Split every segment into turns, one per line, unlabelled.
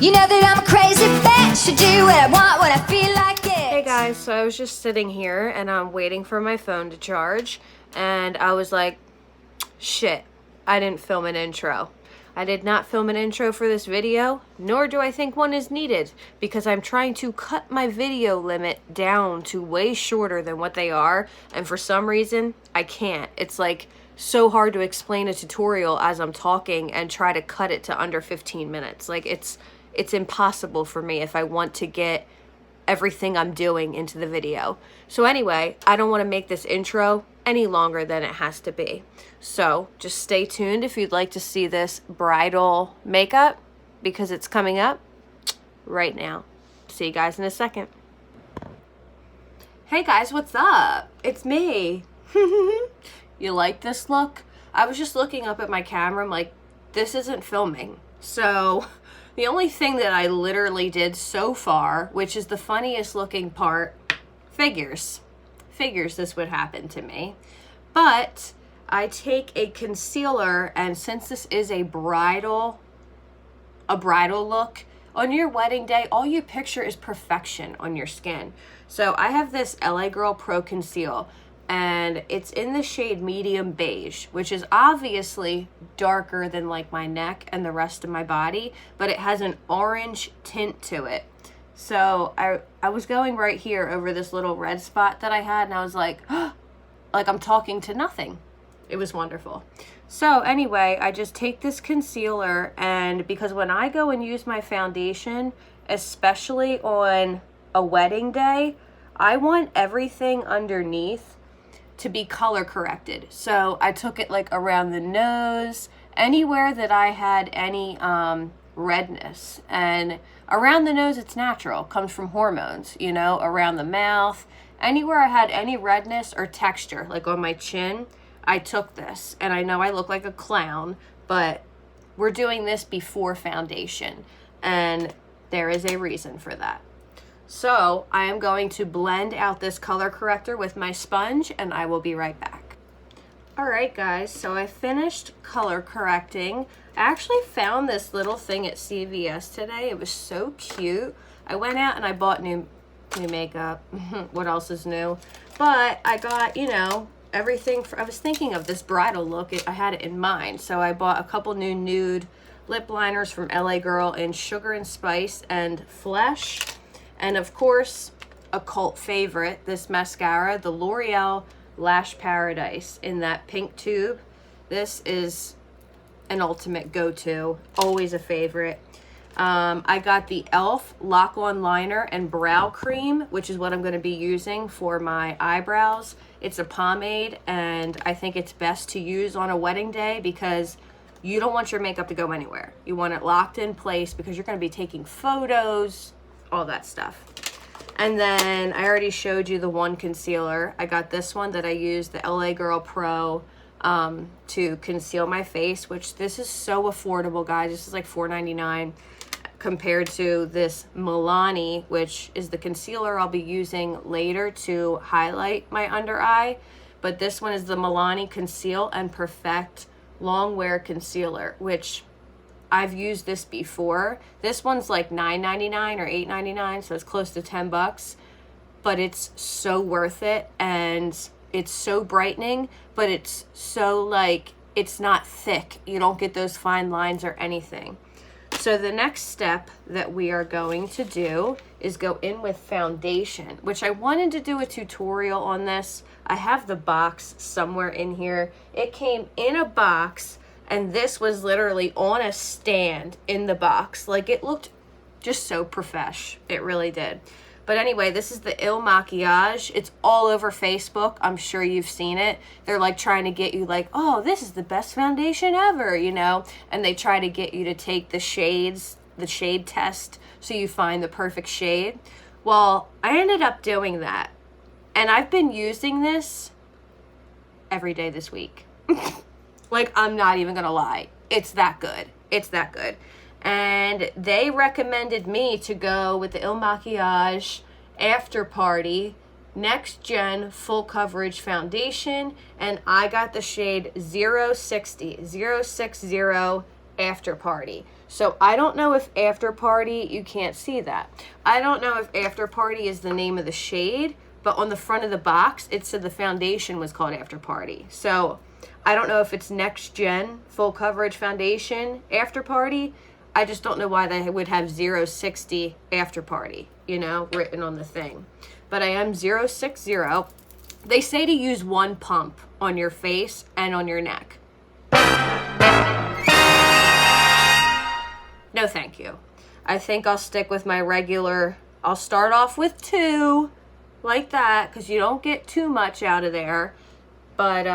You know that I'm a crazy bitch. I do what I want when I feel like it.
Hey guys, so I was just sitting here and I'm waiting for my phone to charge, and I was like, shit, I didn't film an intro. I did not film an intro for this video, nor do I think one is needed, because I'm trying to cut my video limit down to way shorter than what they are, and for some reason, I can't. It's like so hard to explain a tutorial as I'm talking and try to cut it to under 15 minutes. Like, it's impossible for me if I want to get everything I'm doing into the video. So anyway, I don't want to make this intro any longer than it has to be. So just stay tuned if you'd like to see this bridal makeup, because it's coming up right now. See you guys in a second. Hey guys, what's up? It's me. You like this look? I was just looking up at my camera. I'm like, this isn't filming. So the only thing that I literally did so far, which is the funniest looking part, figures this would happen to me. But I take a concealer, and since this is a bridal look, on your wedding day, all you picture is perfection on your skin. So I have this LA Girl Pro Conceal, and it's in the shade medium beige, which is obviously darker than like my neck and the rest of my body, but it has an orange tint to it. So I was going right here over this little red spot that I had, and I was like, like I'm talking to nothing. It was wonderful. So anyway, I just take this concealer, and because when I go and use my foundation, especially on a wedding day, I want everything underneath to be color corrected. So I took it like around the nose, anywhere that I had any redness. And around the nose, it's natural, comes from hormones, you know, around the mouth, anywhere I had any redness or texture, like on my chin, I took this. And I know I look like a clown, but we're doing this before foundation, and there is a reason for that. So I am going to blend out this color corrector with my sponge, and I will be right back. All right, guys, so I finished color correcting. I actually found this little thing at CVS today. It was so cute. I went out and I bought new makeup. What else is new? But I got, you know, everything. I was thinking of this bridal look. I had it in mind. So I bought a couple new nude lip liners from LA Girl in Sugar and Spice and Flesh. And of course, a cult favorite, this mascara, the L'Oreal Lash Paradise in that pink tube. This is an ultimate go-to, always a favorite. I got the e.l.f. Lock-On Liner and Brow Cream, which is what I'm going to be using for my eyebrows. It's a pomade, and I think it's best to use on a wedding day because you don't want your makeup to go anywhere. You want it locked in place because you're going to be taking photos, all that stuff. And then I already showed you the one concealer. I got this one that I used, the LA Girl Pro, to conceal my face, which this is so affordable, guys. This is like $4.99 compared to this Milani, which is the concealer I'll be using later to highlight my under eye. But this one is the Milani Conceal and Perfect Long Wear Concealer, which I've used this before. This one's like $9.99 or $8.99, so it's close to 10 bucks, but it's so worth it, and it's so brightening, but it's so like, it's not thick. You don't get those fine lines or anything. So the next step that we are going to do is go in with foundation, which I wanted to do a tutorial on this. I have the box somewhere in here. It came in a box, and this was literally on a stand in the box. Like, it looked just so profesh. It really did. But anyway, this is the MAKIAGE. It's all over Facebook. I'm sure you've seen it. They're like trying to get you like, oh, this is the best foundation ever, you know? And they try to get you to take the shades, the shade test, so you find the perfect shade. Well, I ended up doing that. And I've been using this every day this week. Like, I'm not even gonna lie. It's that good. It's that good. And they recommended me to go with the MAKIAGE After Party Next Gen Full Coverage Foundation. And I got the shade 060 After Party. So I don't know if After Party, you can't see that. I don't know if After Party is the name of the shade, but on the front of the box, it said the foundation was called After Party. So I don't know if it's Next Gen Full Coverage Foundation After Party. I just don't know why they would have 060 After Party, you know, written on the thing. But I am 060. They say to use one pump on your face and on your neck. No, thank you. I think I'll stick with my regular. I'll start off with 2 like that because you don't get too much out of there. But,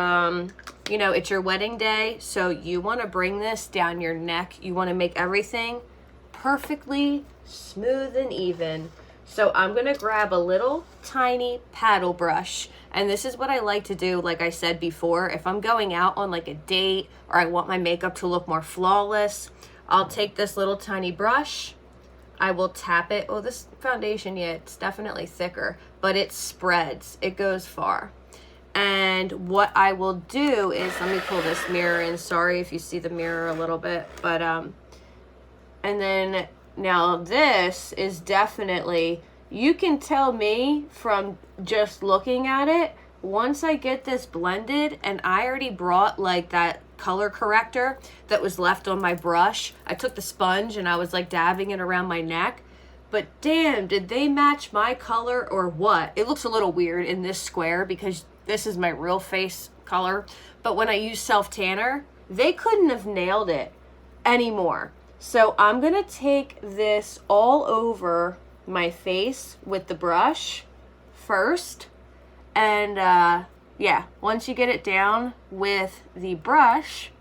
you know, it's your wedding day, so you want to bring this down your neck. You want to make everything perfectly smooth and even. So I'm going to grab a little tiny paddle brush. And this is what I like to do, like I said before. If I'm going out on like a date or I want my makeup to look more flawless, I'll take this little tiny brush. I will tap it. Oh, this foundation, yeah, it's definitely thicker, but it spreads. It goes far. And what I will do is, let me pull this mirror in. Sorry if you see the mirror a little bit, but, and then now this is definitely, you can tell me from just looking at it, once I get this blended, and I already brought like that color corrector that was left on my brush. I took the sponge and I was like dabbing it around my neck. But damn, did they match my color or what? It looks a little weird in this square because this is my real face color. But when I use self-tanner, they couldn't have nailed it anymore. So I'm going to take this all over my face with the brush first. And yeah, once you get it down with the brush,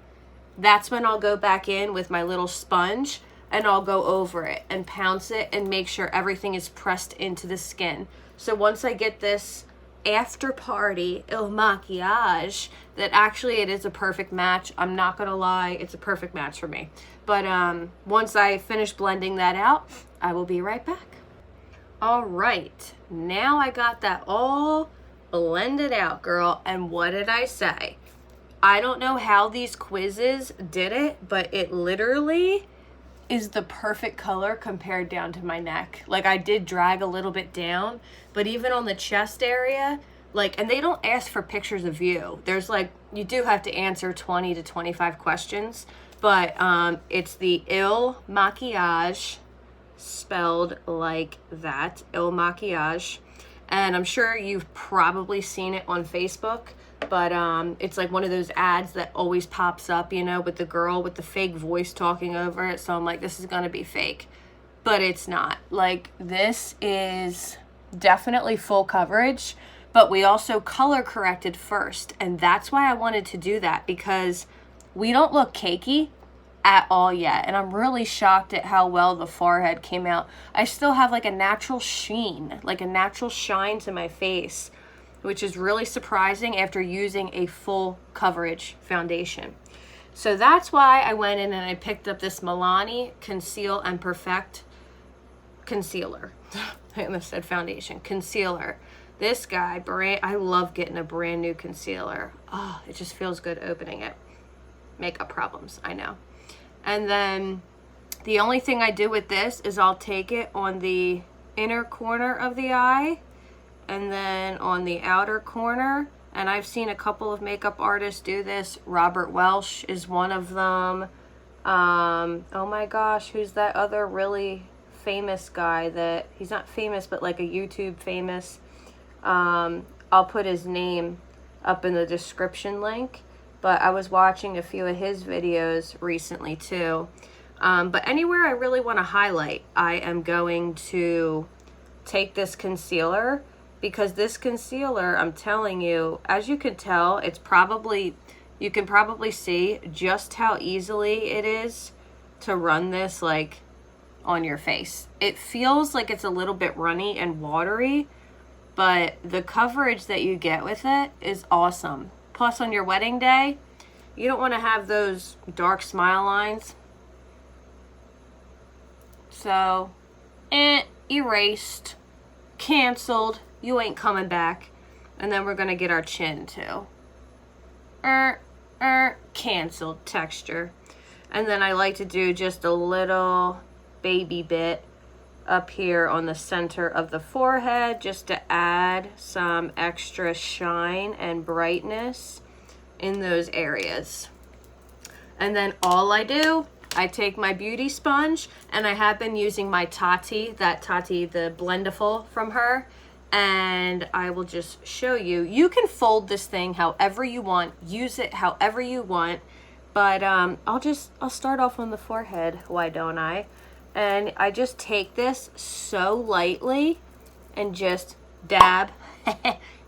that's when I'll go back in with my little sponge and I'll go over it and pounce it and make sure everything is pressed into the skin. So once I get this After Party MAKIAGE, that actually it is a perfect match. I'm not gonna lie, it's a perfect match for me. But once I finish blending that out, I will be right back. All right, now I got that all blended out, girl. And what did I say? I don't know how these quizzes did it, but it literally is the perfect color compared down to my neck. Like I did drag a little bit down, but even on the chest area, like, and they don't ask for pictures of you. There's like, you do have to answer 20 to 25 questions, but it's the MAKIAGE, spelled like that, MAKIAGE. And I'm sure you've probably seen it on Facebook, but it's like one of those ads that always pops up, you know, with the girl with the fake voice talking over it. So I'm like, this is gonna be fake, but it's not. Like, this is definitely full coverage, but we also color corrected first. And that's why I wanted to do that, because we don't look cakey at all yet. And I'm really shocked at how well the forehead came out. I still have like a natural sheen, like a natural shine to my face, which is really surprising after using a full coverage foundation. So that's why I went in and I picked up this Milani Conceal and Perfect concealer. I almost said foundation. Concealer. This guy, I love getting a brand new concealer. Oh, it just feels good opening it. Makeup problems, I know. And then the only thing I do with this is I'll take it on the inner corner of the eye and then on the outer corner. And I've seen a couple of makeup artists do this. Robert Welsh is one of them. Oh my gosh, who's that other really famous guy that, he's not famous, but like a YouTube famous. I'll put his name up in the description link. But I was watching a few of his videos recently too. But anywhere I really want to highlight, I am going to take this concealer, because this concealer, I'm telling you, as you can tell, it's probably, you can probably see just how easily it is to run this like on your face. It feels like it's a little bit runny and watery, but the coverage that you get with it is awesome. Plus, on your wedding day, you don't want to have those dark smile lines. So, erased, canceled, you ain't coming back. And then we're going to get our chin too. Canceled texture. And then I like to do just a little baby bit up here on the center of the forehead just to add some extra shine and brightness in those areas. And then all I do, I take my beauty sponge, and I have been using my Tati, the Blendiful from her, and I will just show you. You can fold this thing however you want, use it however you want, but I'll start off on the forehead, why don't I? And I just take this so lightly and just dab.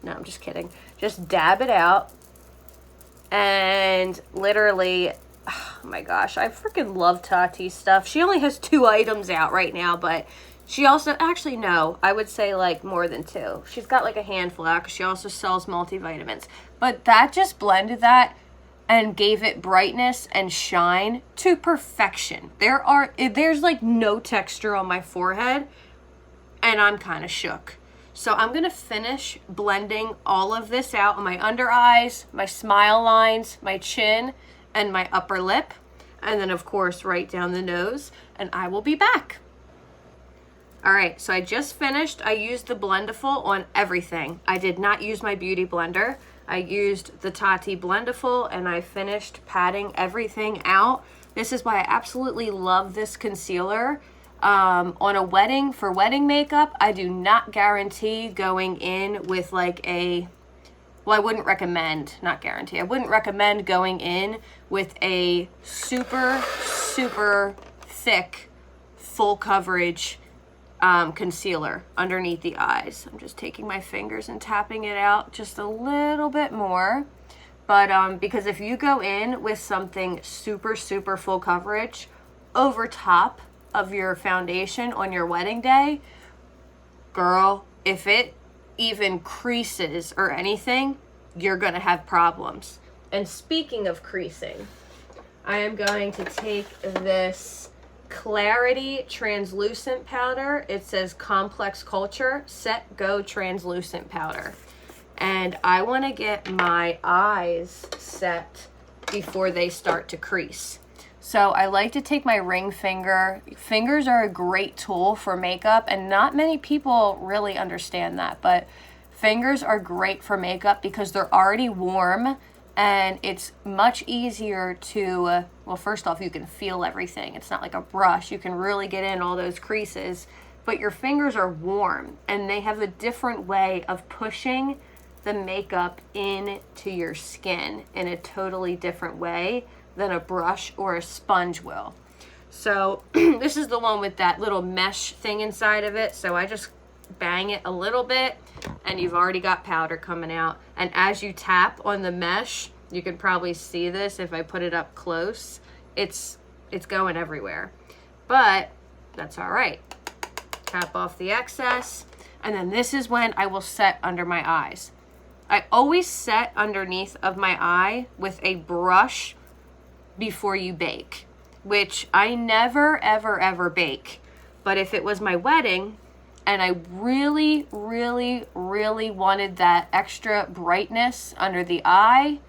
No, I'm just kidding. Just dab it out. And literally, oh my gosh, I freaking love Tati's stuff. She only has 2 items out right now, but she also, actually no, I would say like more than 2. She's got like a handful out because she also sells multivitamins. But that just blended that and gave it brightness and shine to perfection. There's like no texture on my forehead, and I'm kind of shook. So I'm gonna finish blending all of this out on my under eyes, my smile lines, my chin, and my upper lip, and then of course right down the nose, and I will be back. All right, so I just finished. I used the Blendiful on everything. I did not use my beauty blender. I used the Tati Blendiful, and I finished patting everything out. This is why I absolutely love this concealer. On a wedding, for wedding makeup, I do not guarantee going in with like I wouldn't recommend, not guarantee, I wouldn't recommend going in with a super, super thick, full coverage concealer underneath the eyes. I'm just taking my fingers and tapping it out just a little bit more. But because if you go in with something super, super full coverage over top of your foundation on your wedding day, girl, if it even creases or anything, you're gonna have problems. And speaking of creasing, I am going to take this Clarity translucent powder. It says Complex Culture Set Go translucent powder, and I want to get my eyes set before they start to crease. So I like to take my ring finger. Fingers are a great tool for makeup, and not many people really understand that, but fingers are great for makeup because they're already warm, and it's much easier to, well, first off, you can feel everything. It's not like a brush. You can really get in all those creases, but your fingers are warm, and they have a different way of pushing the makeup into your skin in a totally different way than a brush or a sponge will. So this is the one with that little mesh thing inside of it. So I just bang it a little bit, and you've already got powder coming out. And as you tap on the mesh, you can probably see this if I put it up close. It's going everywhere, but that's all right. Tap off the excess, and then this is when I will set under my eyes. I always set underneath of my eye with a brush before you bake, which I never, ever, ever bake. But if it was my wedding, and I really, really, really wanted that extra brightness under the eye,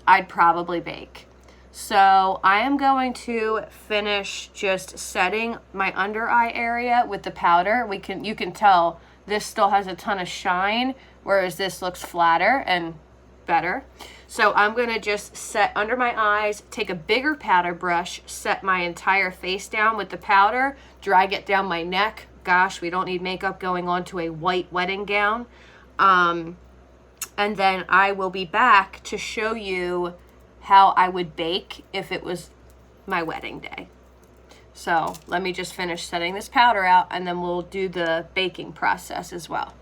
I'd probably bake. So I am going to finish just setting my under eye area with the powder. You can tell this still has a ton of shine, whereas this looks flatter and better. So I'm gonna just set under my eyes, take a bigger powder brush, set my entire face down with the powder, drag it down my neck. Gosh, we don't need makeup going on to a white wedding gown. And then I will be back to show you how I would bake if it was my wedding day. So let me just finish setting this powder out, and then we'll do the baking process as well.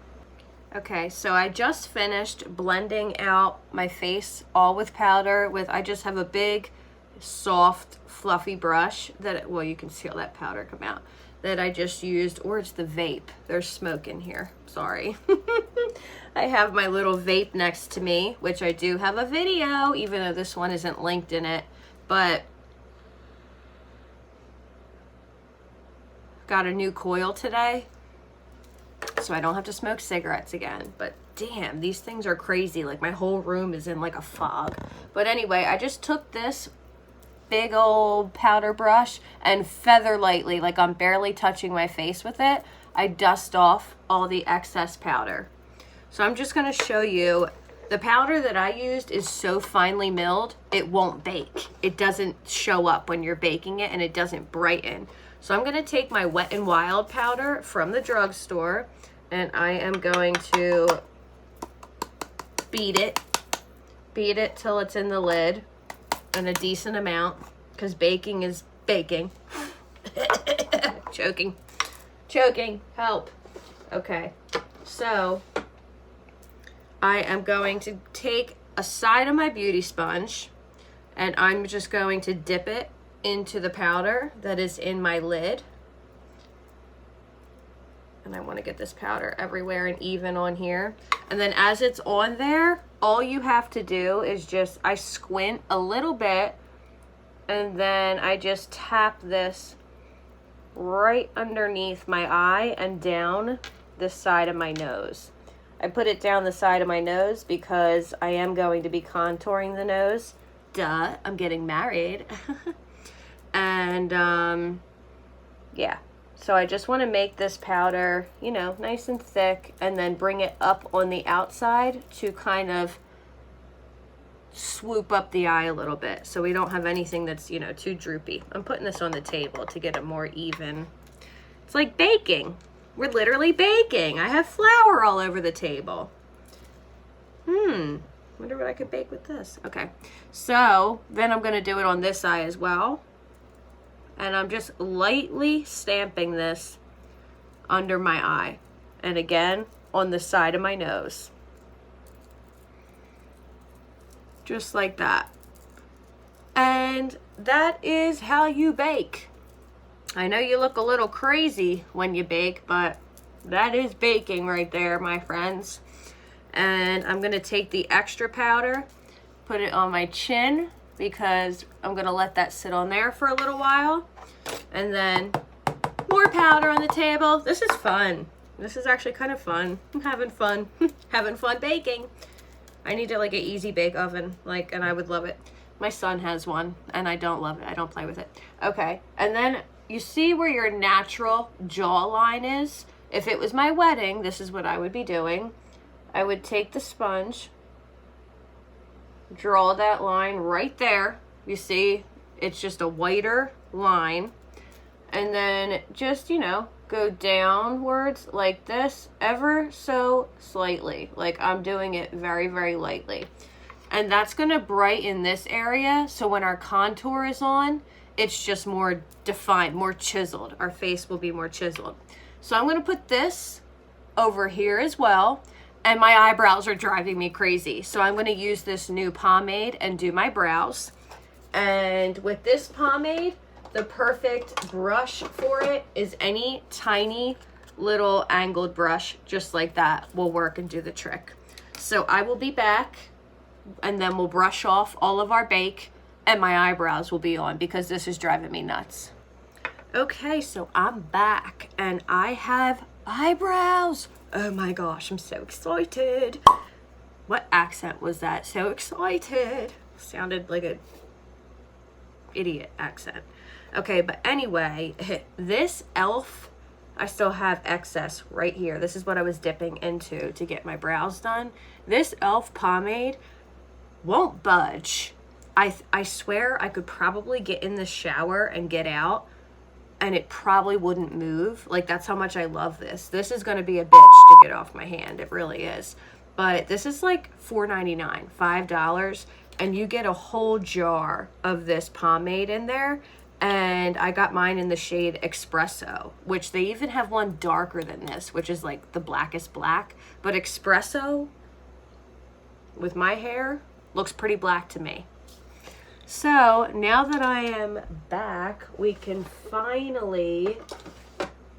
Okay, so I just finished blending out my face all with powder. I just have a big, soft, fluffy brush that, well, you can see all that powder come out, that I just used, or it's the vape. There's smoke in here, sorry. I have my little vape next to me, which I do have a video, even though this one isn't linked in it, but got a new coil today, so I don't have to smoke cigarettes again. But damn, these things are crazy. Like, my whole room is in like a fog. But anyway, I just took this big old powder brush and feather lightly, like I'm barely touching my face with it, I dust off all the excess powder. So I'm just going to show you, the powder that I used is so finely milled, it won't bake. It doesn't show up when you're baking it, and it doesn't brighten. So I'm going to take my Wet n Wild powder from the drugstore, and I am going to beat it till it's in the lid, and a decent amount, because baking is baking. Choking, help. Okay, so I am going to take a side of my beauty sponge, and I'm just going to dip it into the powder that is in my lid. And I want to get this powder everywhere and even on here. And then as it's on there, all you have to do is just, I squint a little bit, and then I just tap this right underneath my eye and down the side of my nose. I put it down the side of my nose because I am going to be contouring the nose. Duh, I'm getting married. And yeah, so I just want to make this powder, you know, nice and thick, and then bring it up on the outside to kind of swoop up the eye a little bit, so we don't have anything that's, you know, too droopy. I'm putting this on the table to get it more even. It's like baking. We're literally baking. I have flour all over the table. Wonder what I could bake with this. Okay, so then I'm gonna do it on this eye as well. And I'm just lightly stamping this under my eye. And again, on the side of my nose. Just like that. And that is how you bake. I know you look a little crazy when you bake, but that is baking right there, my friends. And I'm gonna take the extra powder, put it on my chin, because I'm gonna let that sit on there for a little while. And then more powder on the table. This is fun. This is actually kind of fun. I'm having fun. Having fun baking. I need to like an easy bake oven, like, and I would love it. My son has one, and I don't love it. I don't play with it. Okay, and then you see where your natural jawline is? If it was my wedding, this is what I would be doing. I would take the sponge, draw that line right there. You see, it's just a whiter line. And then just, you know, go downwards like this, ever so slightly. Like I'm doing it very, very lightly. And that's gonna brighten this area, so when our contour is on, it's just more defined, more chiseled. Our face will be more chiseled. So I'm gonna put this over here as well. And my eyebrows are driving me crazy. So I'm gonna use this new pomade and do my brows. And with this pomade, the perfect brush for it is any tiny little angled brush, just like that, will work and do the trick. So I will be back, and then we'll brush off all of our bake, and my eyebrows will be on because this is driving me nuts. Okay, so I'm back, and I have eyebrows. Oh my gosh, I'm so excited. What accent was that? So excited. Sounded like a idiot accent. Okay, but anyway, this e.l.f., I still have excess right here. This is what I was dipping into to get my brows done. This e.l.f. pomade won't budge. I swear I could probably get in the shower and get out, and it probably wouldn't move. Like, that's how much I love this. This is going to be a bitch to get off my hand. It really is. But this is like $4.99, $5, and you get a whole jar of this pomade in there. And I got mine in the shade Espresso, which they even have one darker than this, which is like the blackest black. But Espresso, with my hair, looks pretty black to me. So now that I am back, we can finally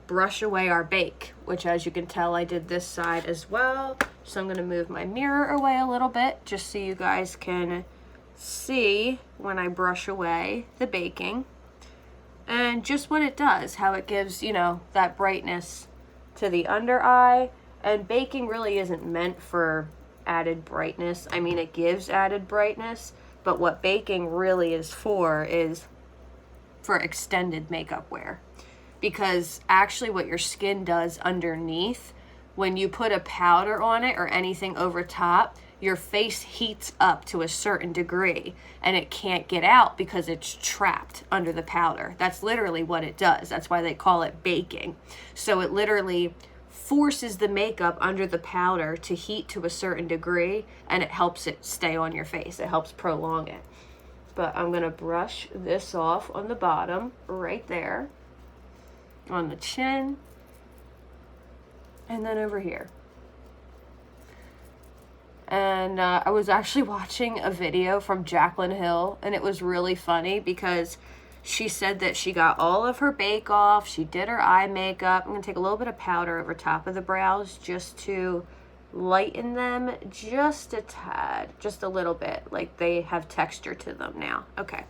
brush away our bake, which, as you can tell, I did this side as well. So I'm going to move my mirror away a little bit just so you guys can see when I brush away the baking. And just what it does, how it gives, you know, that brightness to the under eye. And baking really isn't meant for added brightness. I mean, it gives added brightness, But what baking really is for extended makeup wear. Because actually what your skin does underneath, when you put a powder on it or anything over top, your face heats up to a certain degree and it can't get out because it's trapped under the powder. That's literally what it does. That's why they call it baking. So it literally forces the makeup under the powder to heat to a certain degree, and it helps it stay on your face. It helps prolong it. But I'm gonna brush this off on the bottom right there, on the chin, and then over here. And I was actually watching a video from Jaclyn Hill, and it was really funny because she said that she got all of her bake off, she did her eye makeup. I'm gonna take a little bit of powder over top of the brows just to lighten them just a tad, just a little bit, like they have texture to them now. Okay.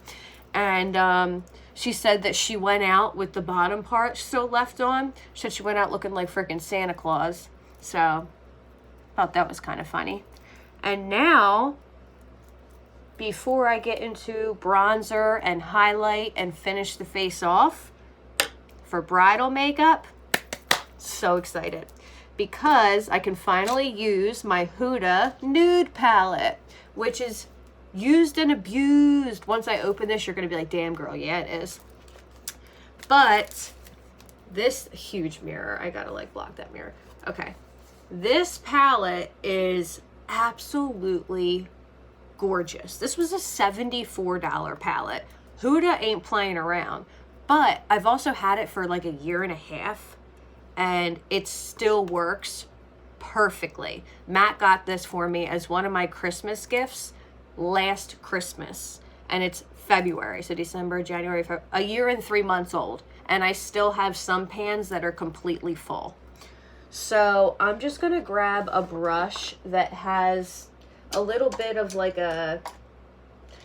And she said that she went out with the bottom part still left on. She said she went out looking like freaking Santa Claus. So, thought that was kind of funny. And now, before I get into bronzer and highlight and finish the face off for bridal makeup, so excited. Because I can finally use my Huda Nude palette, which is used and abused. Once I open this, you're going to be like, damn girl, yeah it is. But this huge mirror, I gotta like block that mirror. Okay. This palette is absolutely gorgeous. This was a $74 palette. Huda ain't playing around, but I've also had it for like a year and a half and it still works perfectly. Matt got this for me as one of my Christmas gifts last Christmas, and it's February, so December, January, February, a year and 3 months old, and I still have some pans that are completely full. So I'm just gonna grab a brush that has a little bit of like a,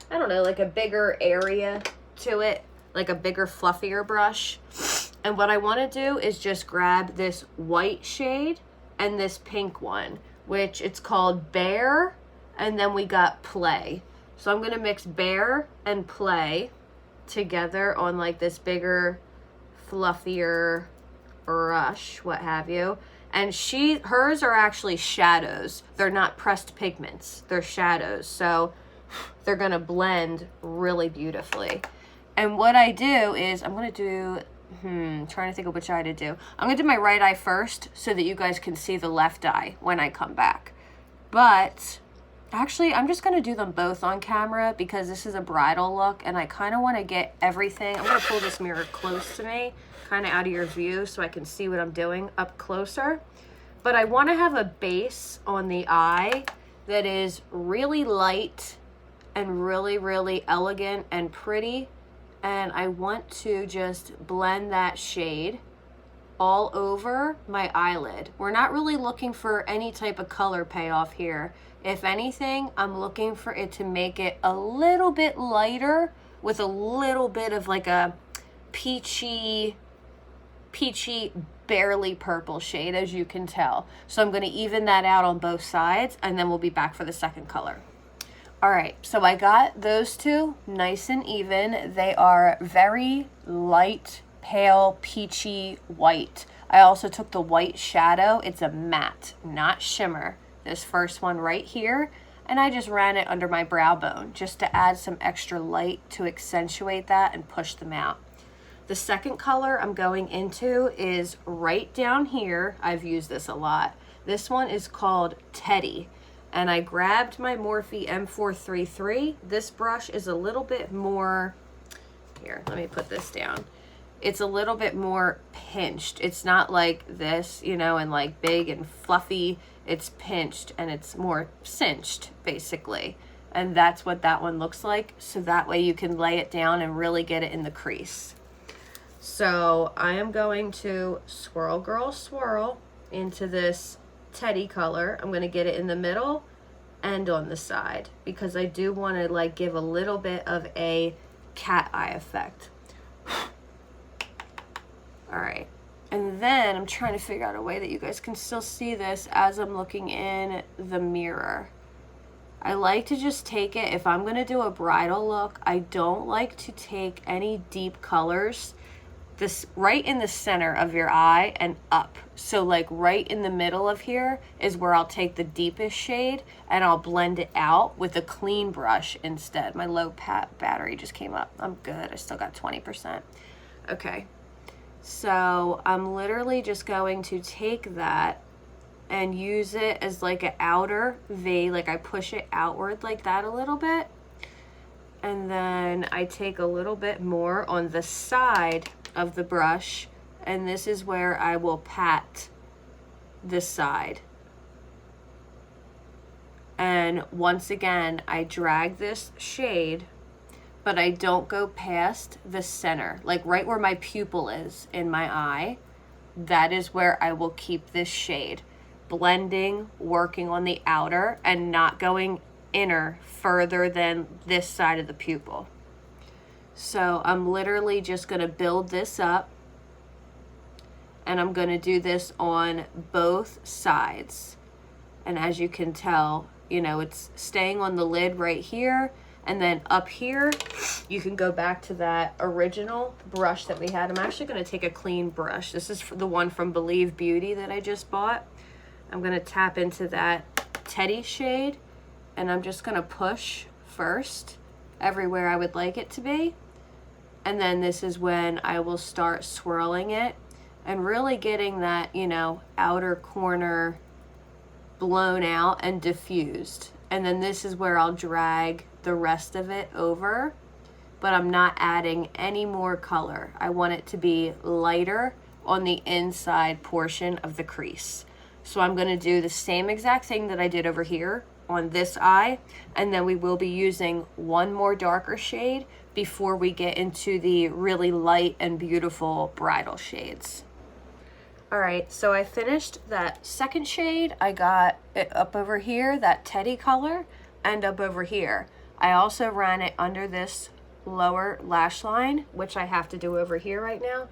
I don't know, like a bigger area to it, like a bigger, fluffier brush. And what I want to do is just grab this white shade and this pink one, which it's called Bear, and then we got Play. So I'm going to mix Bear and Play together on like this bigger, fluffier brush, what have you. And hers are actually shadows. They're not pressed pigments. They're shadows. So they're going to blend really beautifully. And what I do is I'm going to do, trying to think of which eye to do. I'm going to do my right eye first so that you guys can see the left eye when I come back. But actually, I'm just going to do them both on camera because this is a bridal look and I kind of want to get everything. I'm going to pull this mirror close to me, kind of out of your view so I can see what I'm doing up closer. But I want to have a base on the eye that is really light and really, really elegant and pretty. And I want to just blend that shade all over my eyelid. We're not really looking for any type of color payoff here. If anything, I'm looking for it to make it a little bit lighter with a little bit of like a peachy, barely purple shade, as you can tell. So I'm going to even that out on both sides, and then we'll be back for the second color. All right, so I got those two nice and even. They are very light, pale, peachy white. I also took the white shadow. It's a matte, not shimmer. This first one right here, and I just ran it under my brow bone just to add some extra light to accentuate that and push them out. The second color I'm going into is right down here. I've used this a lot. This one is called Teddy, and I grabbed my Morphe M433. This brush is a little bit more, here, let me put this down. It's a little bit more pinched. It's not like this, you know, and like big and fluffy. It's pinched and it's more cinched, basically. And that's what that one looks like. So that way you can lay it down and really get it in the crease. So I am going to swirl, girl, swirl into this Teddy color. I'm going to get it in the middle and on the side because I do want to like give a little bit of a cat eye effect. All right. And then I'm trying to figure out a way that you guys can still see this as I'm looking in the mirror. I like to just take it, if I'm going to do a bridal look, I don't like to take any deep colors. This right in the center of your eye and up. So like right in the middle of here is where I'll take the deepest shade and I'll blend it out with a clean brush instead. My low battery just came up. I'm good. I still got 20%. Okay. So I'm literally just going to take that and use it as like an outer V, like I push it outward like that a little bit. And then I take a little bit more on the side of the brush, and this is where I will pat this side. And once again, I drag this shade, but I don't go past the center, like right where my pupil is in my eye. That is where I will keep this shade, blending, working on the outer, and not going inner further than this side of the pupil. So I'm literally just going to build this up, and I'm going to do this on both sides. And as you can tell, you know, it's staying on the lid right here, and then up here you can go back to that original brush that we had. I'm actually going to take a clean brush. This is the one from Believe Beauty that I just bought. I'm going to tap into that Teddy shade, and I'm just going to push first everywhere I would like it to be. And then this is when I will start swirling it and really getting that, you know, outer corner blown out and diffused. And then this is where I'll drag the rest of it over, but I'm not adding any more color. I want it to be lighter on the inside portion of the crease. So I'm going to do the same exact thing that I did over here on this eye, and then we will be using one more darker shade before we get into the really light and beautiful bridal shades. All right, so I finished that second shade. I got it up over here, that Teddy color, and up over here. I also ran it under this lower lash line, which I have to do over here right now.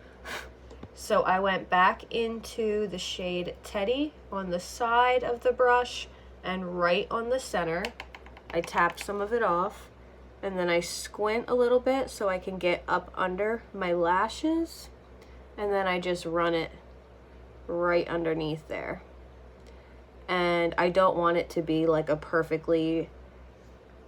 So I went back into the shade Teddy on the side of the brush and right on the center. I tapped some of it off, and then I squint a little bit so I can get up under my lashes, and then I just run it right underneath there. And I don't want it to be like a perfectly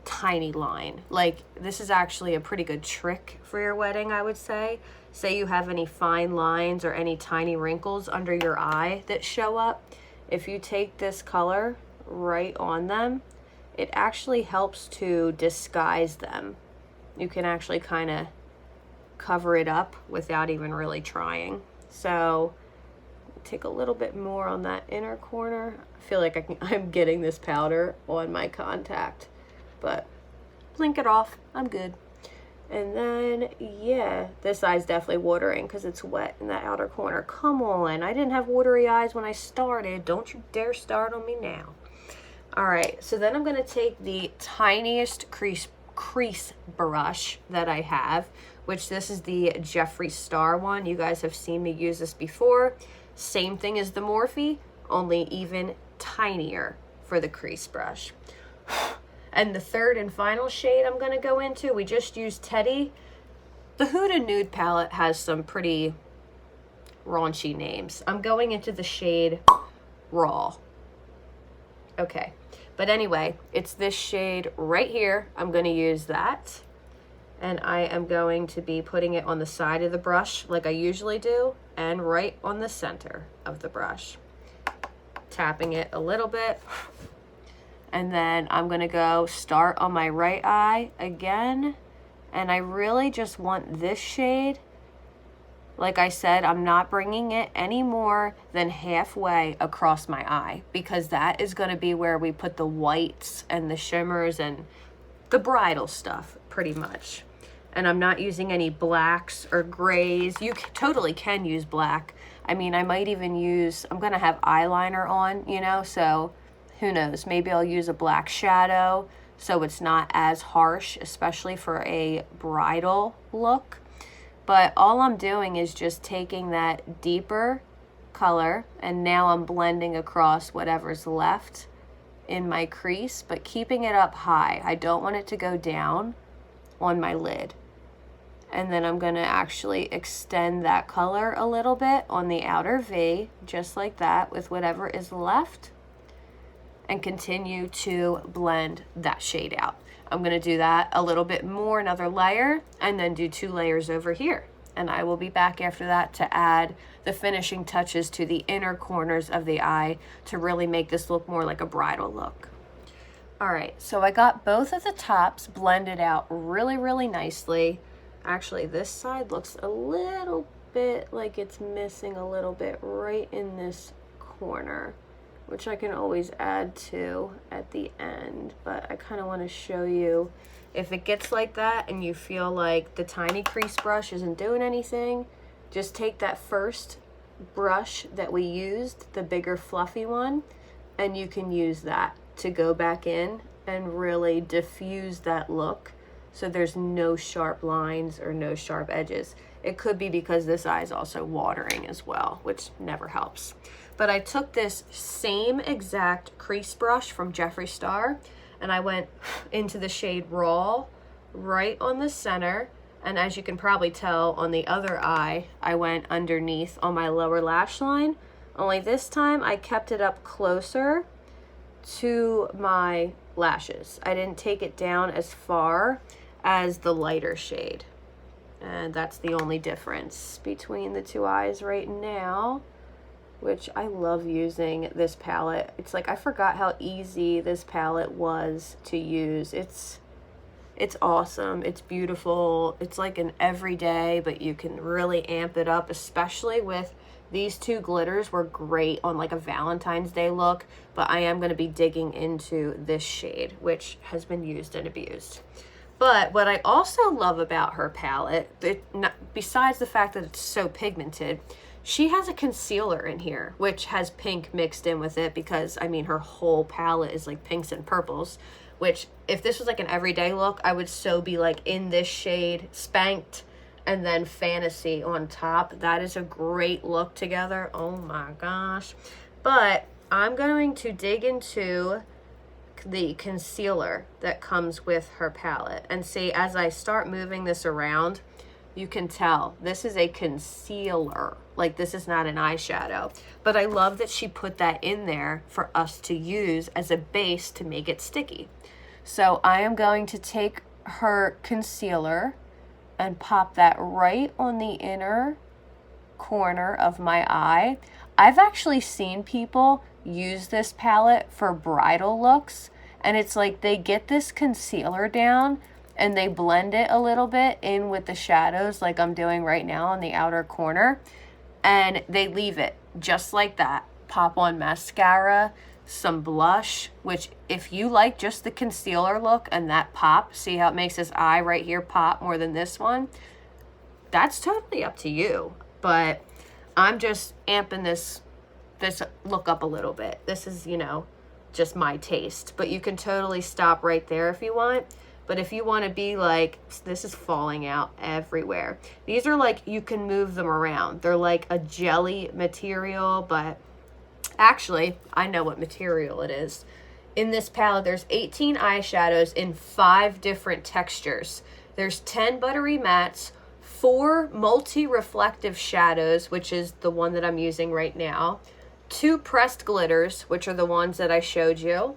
tiny line. Like, this is actually a pretty good trick for your wedding, I would say. Say you have any fine lines or any tiny wrinkles under your eye that show up. If you take this color right on them, it actually helps to disguise them. You can actually kind of cover it up without even really trying. So take a little bit more on that inner corner. I feel like I'm getting this powder on my contact, but blink it off. I'm good. And then, yeah, this eye's definitely watering because it's wet in that outer corner. Come on, I didn't have watery eyes when I started. Don't you dare start on me now. All right, so then I'm going to take the tiniest crease brush that I have, which this is the Jeffree Star one. You guys have seen me use this before. Same thing as the Morphe, only even tinier for the crease brush. And the third and final shade I'm going to go into, we just used Teddy. The Huda Nude palette has some pretty raunchy names. I'm going into the shade Raw. Okay, but anyway, it's this shade right here. I'm going to use that. And I am going to be putting it on the side of the brush like I usually do, and right on the center of the brush. Tapping it a little bit. And then I'm going to go start on my right eye again. And I really just want this shade. Like I said, I'm not bringing it any more than halfway across my eye, because that is going to be where we put the whites and the shimmers and the bridal stuff, pretty much. And I'm not using any blacks or grays. You totally can use black. I mean, I might even use, I'm going to have eyeliner on, you know, so who knows, maybe I'll use a black shadow so it's not as harsh, especially for a bridal look. But all I'm doing is just taking that deeper color, and now I'm blending across whatever's left in my crease, but keeping it up high. I don't want it to go down on my lid. And then I'm going to actually extend that color a little bit on the outer V, just like that, with whatever is left, and continue to blend that shade out. I'm going to do that a little bit more, another layer, and then do 2 layers over here. And I will be back after that to add the finishing touches to the inner corners of the eye to really make this look more like a bridal look. All right, so I got both of the tops blended out really, really nicely. Actually, this side looks a little bit like it's missing a little bit right in this corner, which I can always add to at the end, but I kind of want to show you if it gets like that and you feel like the tiny crease brush isn't doing anything, just take that first brush that we used, the bigger fluffy one, and you can use that to go back in and really diffuse that look so there's no sharp lines or no sharp edges. It could be because this eye is also watering as well, which never helps. But I took this same exact crease brush from Jeffree Star and I went into the shade Raw right on the center. And as you can probably tell on the other eye, I went underneath on my lower lash line. Only this time I kept it up closer to my lashes. I didn't take it down as far as the lighter shade. And that's the only difference between the 2 eyes right now, which I love using this palette. It's like I forgot how easy this palette was to use. It's awesome. It's beautiful. It's like an everyday, but you can really amp it up, especially with these 2 glitters were great on like a Valentine's Day look, but I am going to be digging into this shade, which has been used and abused. But what I also love about her palette, besides the fact that it's so pigmented, she has a concealer in here, which has pink mixed in with it because, I mean, her whole palette is like pinks and purples, which if this was like an everyday look, I would so be like in this shade, Spanked, and then Fantasy on top. That is a great look together. Oh my gosh. But I'm going to dig into the concealer that comes with her palette. And see, as I start moving this around, you can tell this is a concealer. Like, this is not an eyeshadow. But I love that she put that in there for us to use as a base to make it sticky. So I am going to take her concealer and pop that right on the inner corner of my eye. I've actually seen people use this palette for bridal looks, and it's like they get this concealer down and they blend it a little bit in with the shadows like I'm doing right now on the outer corner, and they leave it just like that. Pop on mascara, some blush, which if you like just the concealer look and that pop, see how it makes this eye right here pop more than this one? That's totally up to you, but I'm just amping this look up a little bit. This is, you know, just my taste, but you can totally stop right there if you want. But if you want to be like, this is falling out everywhere. These are like, you can move them around. They're like a jelly material, but actually, I know what material it is. In this palette, there's 18 eyeshadows in 5 different textures. There's 10 buttery mattes, 4 multi-reflective shadows, which is the one that I'm using right now, 2 pressed glitters, which are the ones that I showed you,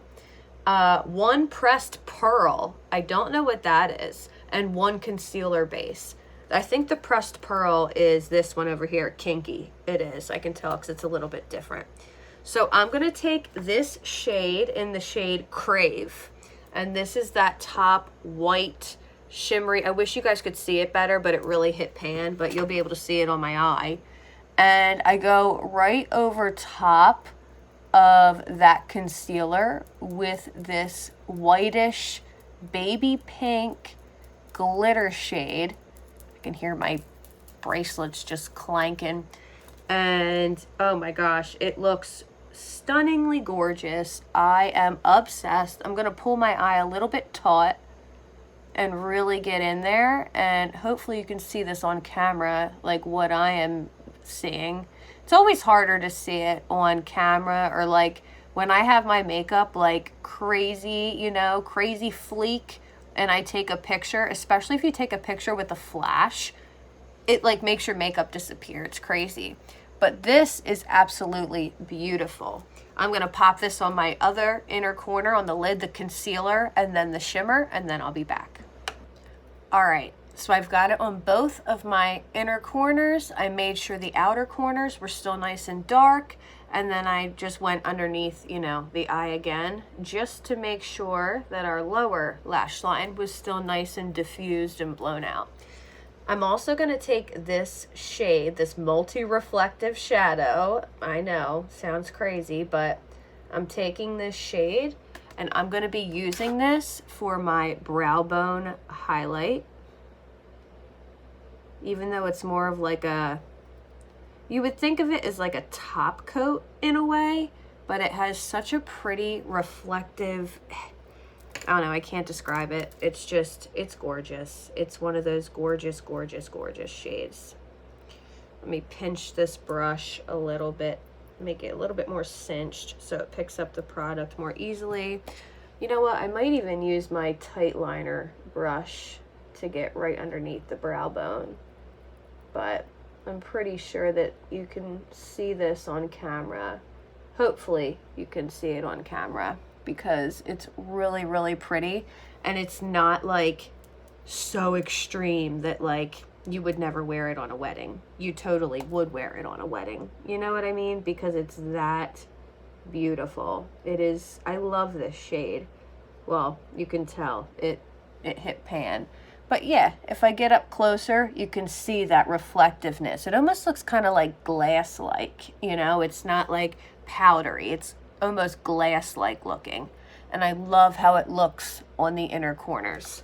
1 pressed pearl, I don't know what that is, and 1 concealer base. I think the pressed pearl is this one over here, Kinky. It is, I can tell because it's a little bit different. So I'm going to take this shade in the shade Crave, and this is that top white shimmery. I wish you guys could see it better, but it really hit pan, but you'll be able to see it on my eye. And I go right over top of that concealer with this whitish baby pink glitter shade. I can hear my bracelets just clanking. And oh my gosh, it looks stunningly gorgeous. I am obsessed. I'm going to pull my eye a little bit taut and really get in there, and hopefully you can see this on camera, like what I am seeing. It's always harder to see it on camera, or like when I have my makeup like crazy, you know, crazy fleek, and I take a picture, especially if you take a picture with a flash, it like makes your makeup disappear. It's crazy. But this is absolutely beautiful. I'm gonna pop this on my other inner corner on the lid, the concealer, and then the shimmer, and then I'll be back. All right, so I've got it on both of my inner corners. I made sure the outer corners were still nice and dark, and then I just went underneath, you know, the eye again, just to make sure that our lower lash line was still nice and diffused and blown out. I'm also going to take this shade, this multi-reflective shadow. I know, sounds crazy, but I'm taking this shade and I'm going to be using this for my brow bone highlight. Even though it's more of like a, you would think of it as like a top coat in a way, but it has such a pretty reflective, I don't know, I can't describe it. It's just, it's gorgeous. It's one of those gorgeous, gorgeous, gorgeous shades. Let me pinch this brush a little bit, make it a little bit more cinched so it picks up the product more easily. You know what, I might even use my tight liner brush to get right underneath the brow bone. But I'm pretty sure that you can see this on camera. Hopefully you can see it on camera, because it's really, really pretty, and it's not like so extreme that like you would never wear it on a wedding. You totally would wear it on a wedding. You know what I mean? Because it's that beautiful. It is, I love this shade. Well, you can tell it hit pan. But yeah, if I get up closer, you can see that reflectiveness. It almost looks kind of like glass-like, you know? It's not like powdery. It's almost glass-like looking. And I love how it looks on the inner corners.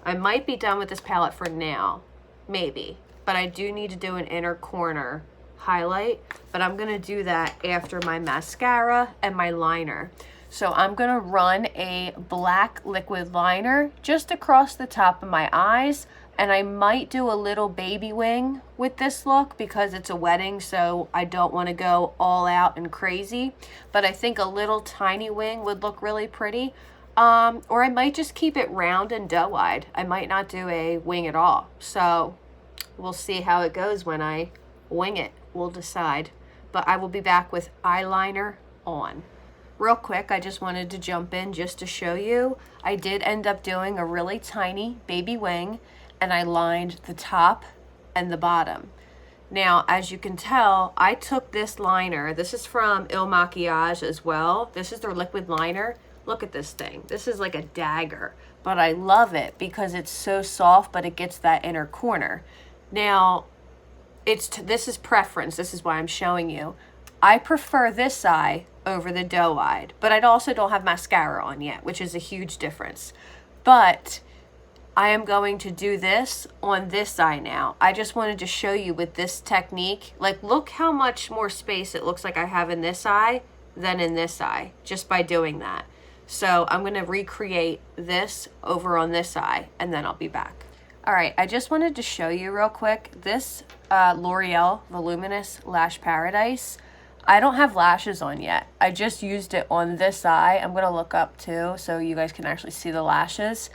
I might be done with this palette for now, maybe. But I do need to do an inner corner highlight. But I'm going to do that after my mascara and my liner. So I'm going to run a black liquid liner just across the top of my eyes. And I might do a little baby wing with this look because it's a wedding, so I don't want to go all out and crazy. But I think a little tiny wing would look really pretty. Or I might just keep it round and doe-eyed. I might not do a wing at all. So we'll see how it goes when I wing it. We'll decide. But I will be back with eyeliner on. Real quick, I just wanted to jump in just to show you. I did end up doing a really tiny baby wing, and I lined the top and the bottom. Now, as you can tell, I took this liner. This is from MAKIAGE as well. This is their liquid liner. Look at this thing. This is like a dagger, but I love it because it's so soft, but it gets that inner corner. Now, this is preference. This is why I'm showing you. I prefer this eye over the doe-eyed, but I also don't have mascara on yet, which is a huge difference. But I am going to do this on this eye now. I just wanted to show you with this technique, like look how much more space it looks like I have in this eye than in this eye, just by doing that. So I'm gonna recreate this over on this eye, and then I'll be back. All right, I just wanted to show you real quick, this L'Oreal Voluminous Lash Paradise. I don't have lashes on yet. I just used it on this eye. I'm gonna look up too so you guys can actually see the lashes.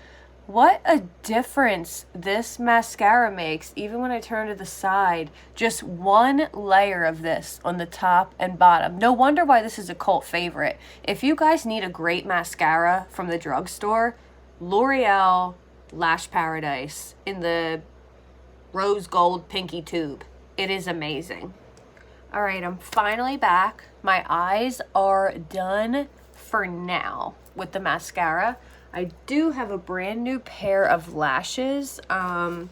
What a difference this mascara makes, even when I turn to the side. Just one layer of this on the top and bottom. No wonder why this is a cult favorite. If you guys need a great mascara from the drugstore, L'Oreal Lash Paradise in the rose gold pinky tube. It is amazing. All right, I'm finally back. My eyes are done for now with the mascara. I do have a brand new pair of lashes from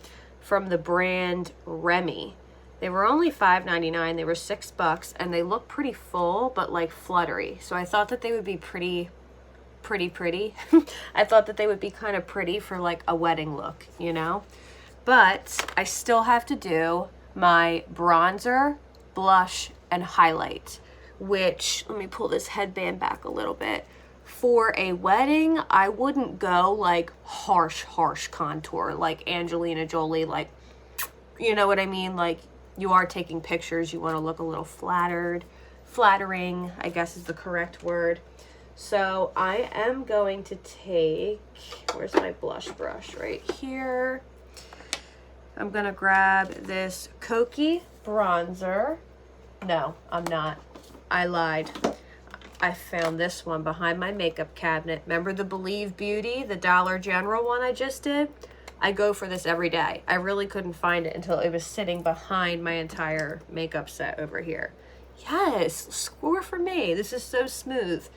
the brand Remy. They were only $5.99. They were $6, and they look pretty full, but like fluttery. So I thought that they would be pretty. I thought that they would be kind of pretty for like a wedding look, you know? But I still have to do my bronzer, blush, and highlight, which, let me pull this headband back a little bit. For a wedding, I wouldn't go like harsh contour like Angelina Jolie, like, you know what I mean? Like, you are taking pictures, you want to look a little flattered. flattering, I guess is the correct word. So I am going to take, where's my blush brush? Right here. I'm going to grab this Kokie bronzer. No, I'm not. I lied. I found this one behind my makeup cabinet. Remember the Believe Beauty, the Dollar General one I just did? I go for this every day. I really couldn't find it until it was sitting behind my entire makeup set over here. Yes, score for me. This is so smooth.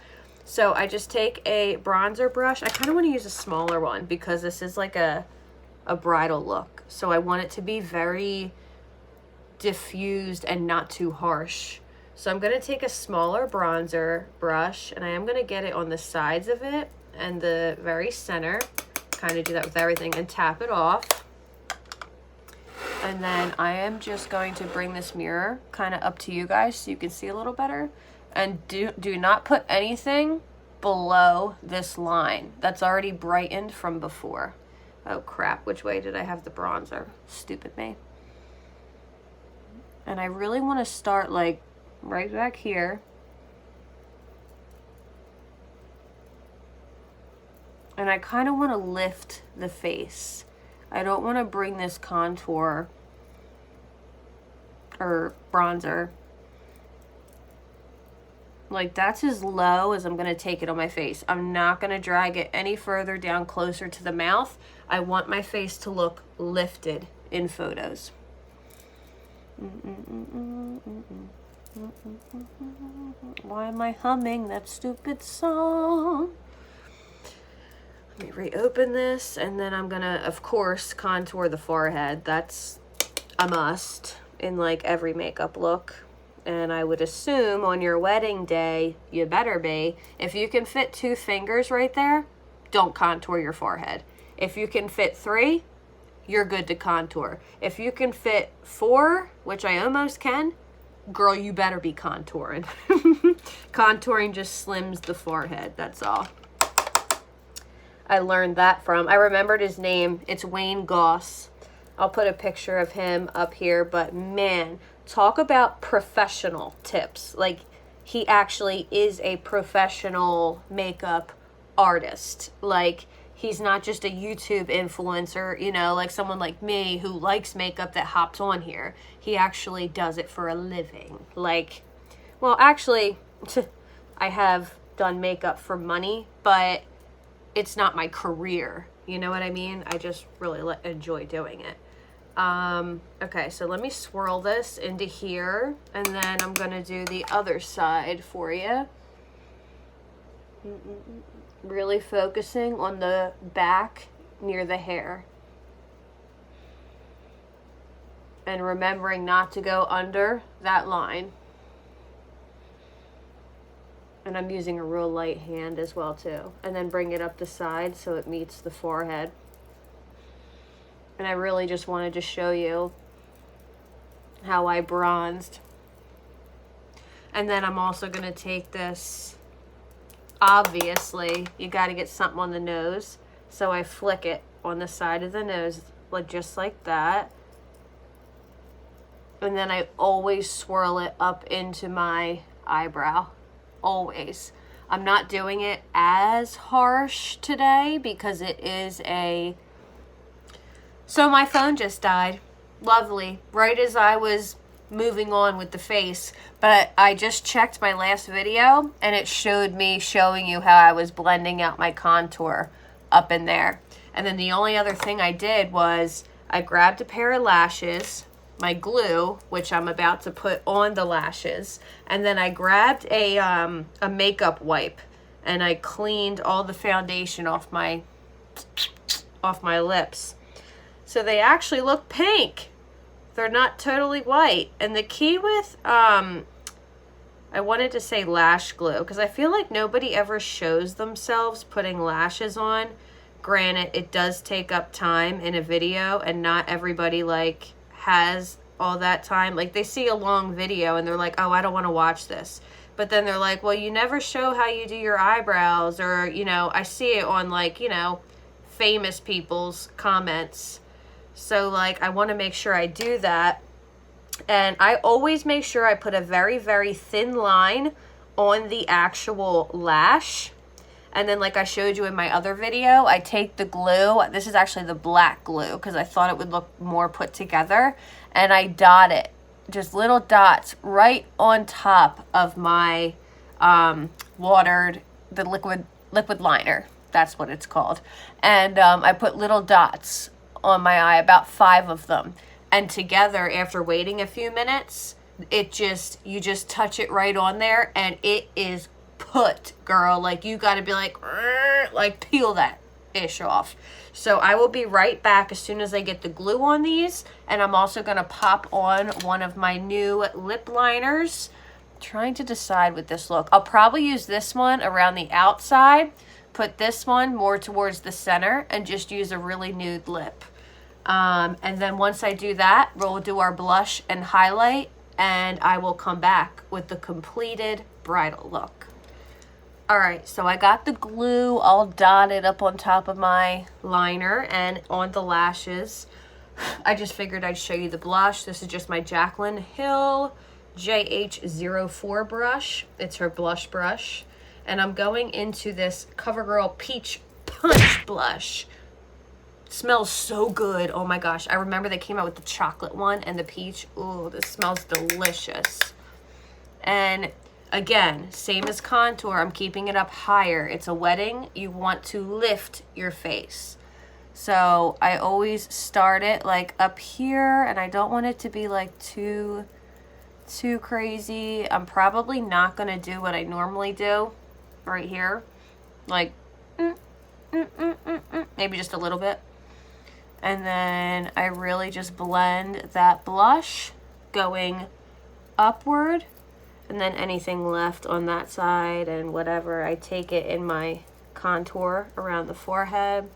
So I just take a bronzer brush. I kind of want to use a smaller one because this is like a bridal look. So I want it to be very diffused and not too harsh. So I'm going to take a smaller bronzer brush and I am going to get it on the sides of it and the very center. Kind of do that with everything and tap it off. And then I am just going to bring this mirror kind of up to you guys so you can see a little better. And do not put anything below this line that's already brightened from before. Oh crap, which way did I have the bronzer? Stupid me. And I really want to start like right back here. And I kind of want to lift the face. I don't want to bring this contour or bronzer. Like that's as low as I'm going to take it on my face. I'm not going to drag it any further down closer to the mouth. I want my face to look lifted in photos. Why am I humming that stupid song? Let me reopen this, and then I'm gonna, of course, contour the forehead. That's a must in like every makeup look. And I would assume on your wedding day, you better be. If you can fit 2 fingers right there, don't contour your forehead. If you can fit 3, you're good to contour. If you can fit 4, which I almost can, girl, you better be contouring. Contouring just slims the forehead, that's all. I learned that from, I remembered his name, it's Wayne Goss. I'll put a picture of him up here, but man, talk about professional tips. Like, he actually is a professional makeup artist. Like, he's not just a YouTube influencer, you know, like someone like me who likes makeup that hops on here. He actually does it for a living. Like, well, actually, I have done makeup for money, but it's not my career. You know what I mean? I just really enjoy doing it. Okay, so let me swirl this into here, and then I'm gonna do the other side for you. Really focusing on the back near the hair. And remembering not to go under that line. And I'm using a real light hand as well too. And then bring it up the side so it meets the forehead. And I really just wanted to show you how I bronzed. And then I'm also going to take this, obviously, you got to get something on the nose. So I flick it on the side of the nose, like just like that. And then I always swirl it up into my eyebrow. Always. I'm not doing it as harsh today because it is a... So my phone just died. Lovely. Right as I was moving on with the face. But I just checked my last video and it showed me showing you how I was blending out my contour up in there. And then the only other thing I did was I grabbed a pair of lashes, my glue, which I'm about to put on the lashes, and then I grabbed a makeup wipe and I cleaned all the foundation off my lips. So they actually look pink. They're not totally white. And the key with, I wanted to say lash glue, because I feel like nobody ever shows themselves putting lashes on. Granted, it does take up time in a video, and not everybody, like, has all that time. Like, they see a long video, and they're like, oh, I don't want to watch this. But then they're like, well, you never show how you do your eyebrows, or, you know, I see it on, like, you know, famous people's comments. So, like, I want to make sure I do that. And I always make sure I put a very, very thin line on the actual lash. And then like I showed you in my other video, I take the glue. This is actually the black glue because I thought it would look more put together. And I dot it, just little dots right on top of my the liquid liner. That's what it's called. And I put little dots on my eye, about 5 of them. And together, after waiting a few minutes, you just touch it right on there and it is put, girl. Like, you got to be like peel that ish off. So I will be right back as soon as I get the glue on these. And I'm also going to pop on one of my new lip liners. Trying to decide with this look. I'll probably use this one around the outside, put this one more towards the center, and just use a really nude lip. And then once I do that, we'll do our blush and highlight, and I will come back with the completed bridal look. Alright, so I got the glue all dotted up on top of my liner and on the lashes. I just figured I'd show you the blush. This is just my Jaclyn Hill JH04 brush. It's her blush brush. And I'm going into this CoverGirl Peach Punch blush. It smells so good. Oh my gosh. I remember they came out with the chocolate one and the peach. Ooh, this smells delicious. And again, same as contour, I'm keeping it up higher. It's a wedding. You want to lift your face. So I always start it like up here, and I don't want it to be like too crazy. I'm probably not going to do what I normally do right here. Like, maybe just a little bit. And then I really just blend that blush going upward. And then anything left on that side and whatever, I take it in my contour around the forehead.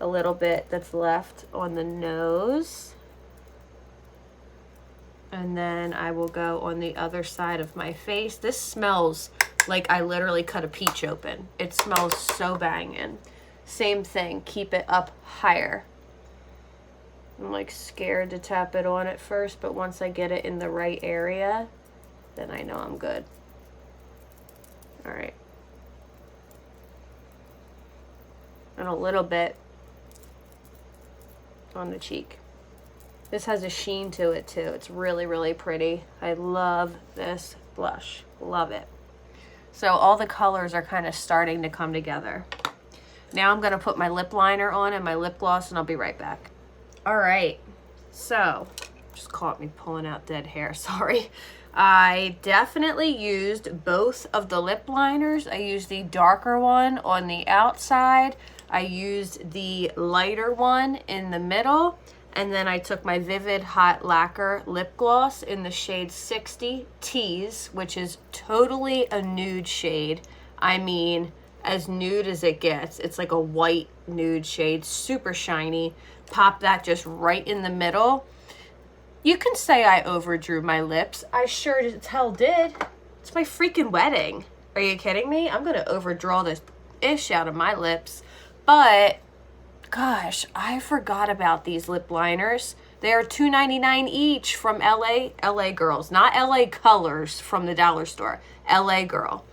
A little bit that's left on the nose. And then I will go on the other side of my face. This smells like I literally cut a peach open. It smells so banging. Same thing, keep it up higher. I'm like scared to tap it on at first, but once I get it in the right area, then I know I'm good. All right. And a little bit on the cheek. This has a sheen to it too. It's really, really pretty. I love this blush. Love it. So all the colors are kind of starting to come together. Now I'm going to put my lip liner on and my lip gloss, and I'll be right back. All right. So, just caught me pulling out dead hair. Sorry. I definitely used both of the lip liners. I used the darker one on the outside. I used the lighter one in the middle. And then I took my Vivid Hot Lacquer lip gloss in the shade 60 Tease, which is totally a nude shade. I mean, as nude as it gets. It's like a white nude shade, super shiny. Pop that just right in the middle. You can say I overdrew my lips. I sure as hell did. It's my freaking wedding. Are you kidding me? I'm going to overdraw this ish out of my lips. But gosh, I forgot about these lip liners. They are $2.99 each from LA Girls. Not LA Colors from the dollar store. LA Girl.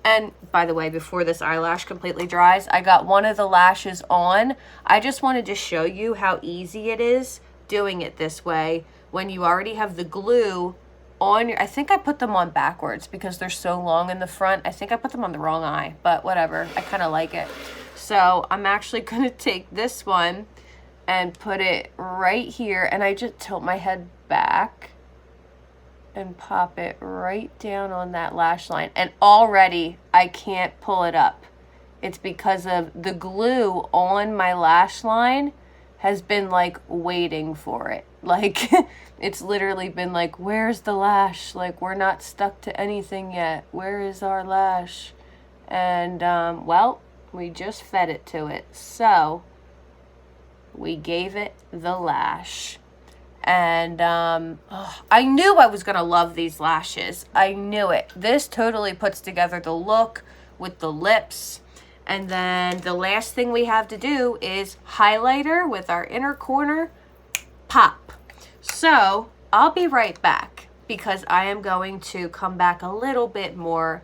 And by the way, before this eyelash completely dries, I got one of the lashes on. I just wanted to show you how easy it is doing it this way when you already have the glue on your... I think I put them on backwards because they're so long in the front. I think I put them on the wrong eye, but whatever. I kind of like it. So I'm actually going to take this one and put it right here, and I just tilt my head back and pop it right down on that lash line. And already I can't pull it up. It's because of the glue on my lash line has been like waiting for it. Like it's literally been like, where's the lash? Like, we're not stuck to anything yet. Where is our lash? And well, we just fed it to it. So we gave it the lash. And I knew I was going to love these lashes. I knew it. This totally puts together the look with the lips. And then the last thing we have to do is highlighter with our inner corner. Pop. So I'll be right back because I am going to come back a little bit more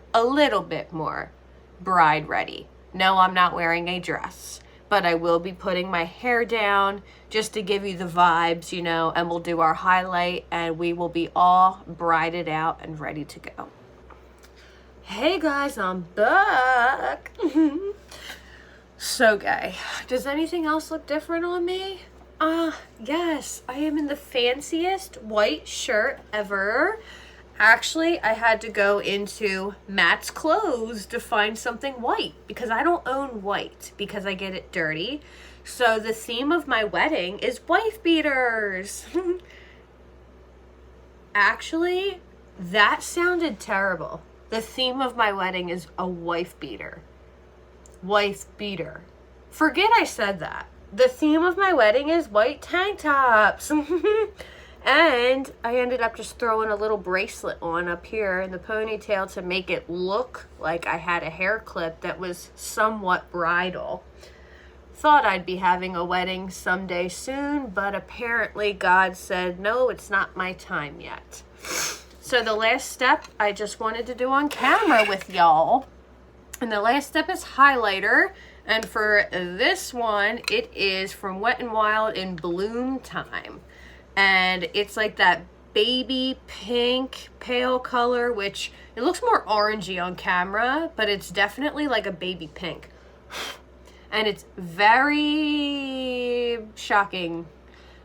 bride ready. No, I'm not wearing a dress, but I will be putting my hair down just to give you the vibes, you know, and we'll do our highlight and we will be all brided out and ready to go. Hey guys, I'm back. So gay. Does anything else look different on me? Yes, I am in the fanciest white shirt ever. Actually, I had to go into Matt's clothes to find something white because I don't own white because I get it dirty. So the theme of my wedding is wife beaters. Actually, that sounded terrible. The theme of my wedding is a wife beater. Wife beater. Forget I said that. The theme of my wedding is white tank tops. And I ended up just throwing a little bracelet on up here in the ponytail to make it look like I had a hair clip that was somewhat bridal. Thought I'd be having a wedding someday soon, but apparently God said, no, it's not my time yet. So the last step I just wanted to do on camera with y'all. And the last step is highlighter. And for this one, it is from Wet n Wild in Bloom Time. And it's like that baby pink pale color, which it looks more orangey on camera, but it's definitely like a baby pink. And it's very shocking.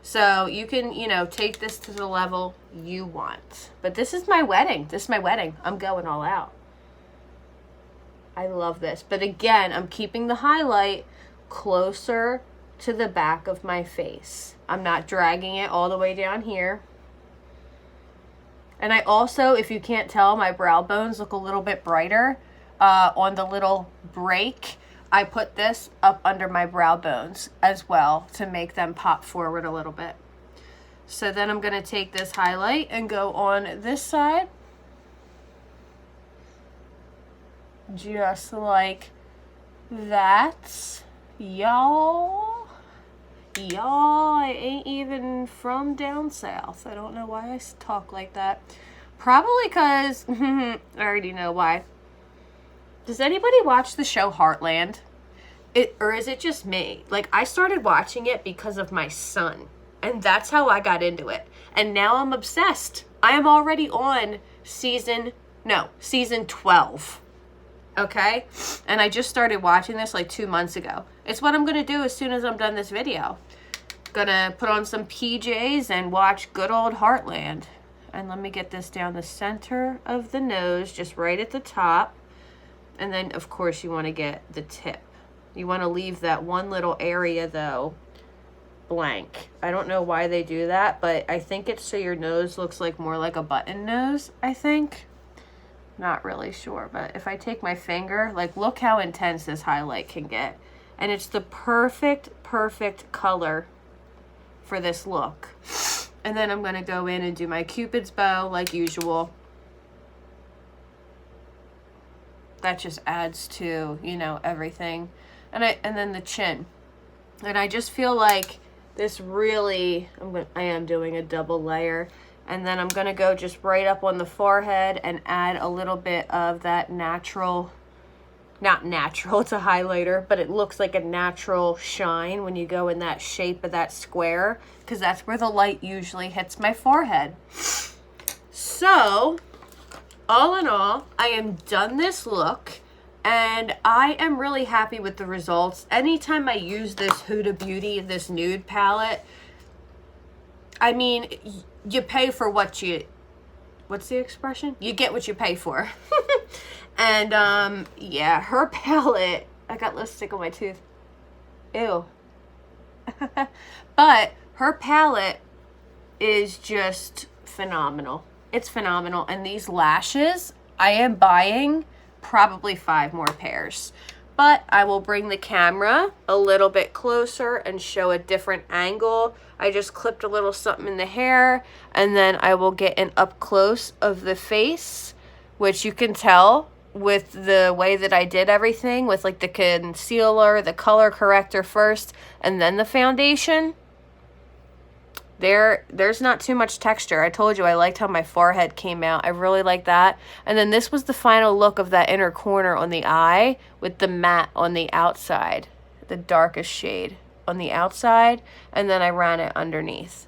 So you can, you know, take this to the level you want. But this is my wedding. This is my wedding. I'm going all out. I love this. But again, I'm keeping the highlight closer to the back of my face. I'm not dragging it all the way down here. And I also, if you can't tell, my brow bones look a little bit brighter on the little break. I put this up under my brow bones as well to make them pop forward a little bit. So then I'm going to take this highlight and go on this side. Just like that. Y'all, I ain't even from down south. I don't know why I talk like that. Probably because, I already know why. Does anybody watch the show Heartland? Or is it just me? Like, I started watching it because of my son. And that's how I got into it. And now I'm obsessed. I am already on season 12. Okay? And I just started watching this like 2 months ago. It's what I'm going to do as soon as I'm done this video. Gonna put on some PJs and watch good old Heartland. And let me get this down the center of the nose, just right at the top. And then, of course, you want to get the tip. You want to leave that one little area, though, blank. I don't know why they do that, but I think it's so your nose looks like more like a button nose, I think. Not really sure, but if I take my finger, like, look how intense this highlight can get. And it's the perfect color for this look. And then I'm going to go in and do my Cupid's bow like usual. That just adds to, you know, everything. And then the chin. And I just feel like this really, I am doing a double layer. And then I'm going to go just right up on the forehead and add a little bit of that natural, not natural, it's a highlighter, but it looks like a natural shine when you go in that shape of that square, because that's where the light usually hits my forehead. So, all in all, I am done this look, and I am really happy with the results. Anytime I use this Huda Beauty, this nude palette, I mean, you pay for what you, what's the expression? You get what you pay for. And, yeah, her palette, I got lipstick on my tooth. Ew. But her palette is just phenomenal. It's phenomenal. And these lashes, I am buying probably 5 more pairs. But I will bring the camera a little bit closer and show a different angle. I just clipped a little something in the hair, and then I will get an up close of the face, which you can tell with the way that I did everything, with like the concealer, the color corrector first, and then the foundation. There's not too much texture. I told you I liked how my forehead came out. I really like that. And then this was the final look of that inner corner on the eye with the matte on the outside, the darkest shade on the outside, and then I ran it underneath.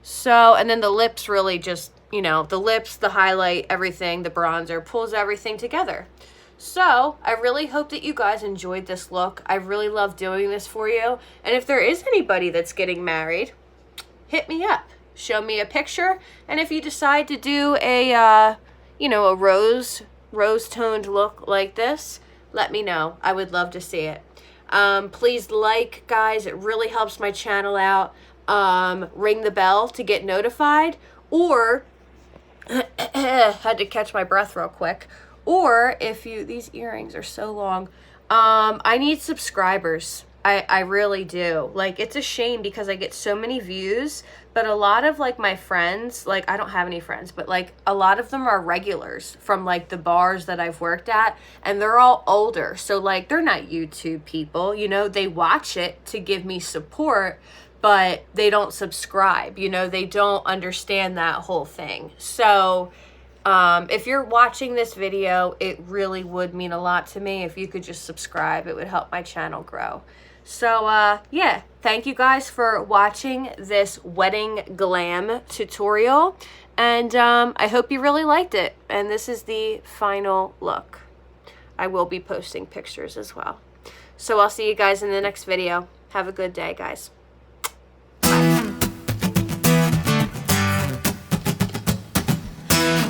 So, and then the lips really just, you know, the lips, the highlight, everything, the bronzer pulls everything together. So I really hope that you guys enjoyed this look. I really love doing this for you. And if there is anybody that's getting married, hit me up. Show me a picture. And if you decide to do a, you know, a rose-toned look like this, let me know. I would love to see it. Please like, guys. It really helps my channel out. Ring the bell to get notified. Or, had to catch my breath real quick. Or if you, these earrings are so long. I need subscribers. I really do. Like, it's a shame because I get so many views, but a lot of like my friends, like I don't have any friends, but like a lot of them are regulars from like the bars that I've worked at, and they're all older. So like they're not YouTube people, you know, they watch it to give me support, but they don't subscribe, you know, they don't understand that whole thing. So if you're watching this video, it really would mean a lot to me if you could just subscribe. It would help my channel grow. So, yeah, thank you guys for watching this wedding glam tutorial, and I hope you really liked it. And this is the final look. I will be posting pictures as well. So I'll see you guys in the next video. Have a good day, guys.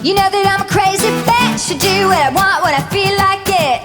You know that I'm a crazy bitch. I do what I want when I feel like it.